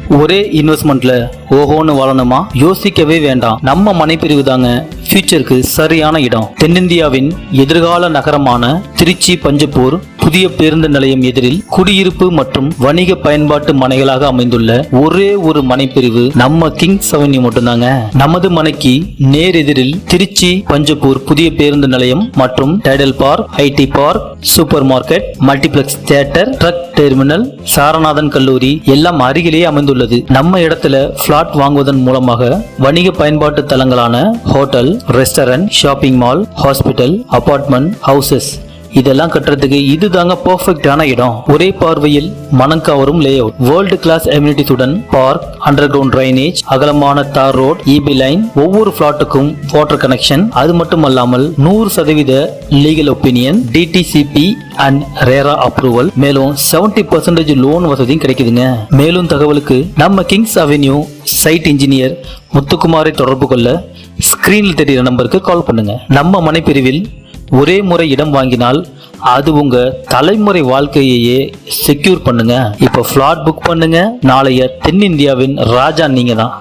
ஒரே இன்வெஸ்ட்மெண்ட்ல ஓஹோன்னு வாழணுமா? யோசிக்கவே வேண்டாம். நம்ம மனைப்பிரிவு தாங்க ஃபியூச்சருக்கு சரியான இடம். தென்னிந்தியாவின் எதிர்கால நகரமான திருச்சி பஞ்சப்பூர் புதிய பேருந்து நிலையம் எதிரில் குடியிருப்பு மற்றும் வணிக பயன்பாட்டு மனைகளாக அமைந்துள்ள ஒரே ஒரு மனைப்பிரிவு நம்ம கிங்ஸ் அவென்யூ மட்டும்தாங்க. நமது மனைக்கு நேர் எதிரில் திருச்சி பஞ்சப்பூர் புதிய பேருந்து நிலையம் மற்றும் Tidel park, IT park, super market, multiplex theatre, truck terminal, Saranathan கல்லூரி எல்லாம் அருகிலேயே அமைந்துள்ளது. நம்ம இடத்துல பிளாட் வாங்குவதன் மூலமாக வணிக பயன்பாட்டு தலங்களான hotel, restaurant, shopping mall, hospital, apartment, houses இதெல்லாம் கட்டுறதுக்கு இதுதாங்க பெர்ஃபெக்டான இடம். ஒரே பார்வையில் மனம் கவரும் லே அவுட், வேர்ல்டு கிளாஸ் அம்யூனிட்டிஸுடன் பார்க், அண்டர் கிரவுண்ட் டிரைனேஜ், அகலமான தார் ரோட், இபி லைன், ஒவ்வொரு பிளாட்டுக்கும் வாட்டர் கனெக்ஷன். அது மட்டுமல்லாமல் 100% legal opinion, DTCP and RERA approval, மேலும் 70% லோன் வசதியும் கிடைக்குதுங்க. மேலும் தகவலுக்கு நம்ம கிங்ஸ் அவென்யூ சைட் இன்ஜினியர் முத்துக்குமாரை தொடர்பு கொள்ள ஸ்கிரீனில் தெரிகிற நம்பருக்கு கால் பண்ணுங்க. நம்ம மனைப்பிரிவில் ஒரே முறை இடம் வாங்கினால் அது உங்க தலைமுறை வாழ்க்கையையே செக்யூர் பண்ணுங்க. இப்ப பிளாட் புக் பண்ணுங்க. நாளைய தென்னிந்தியாவின் ராஜா நீங்க தான்.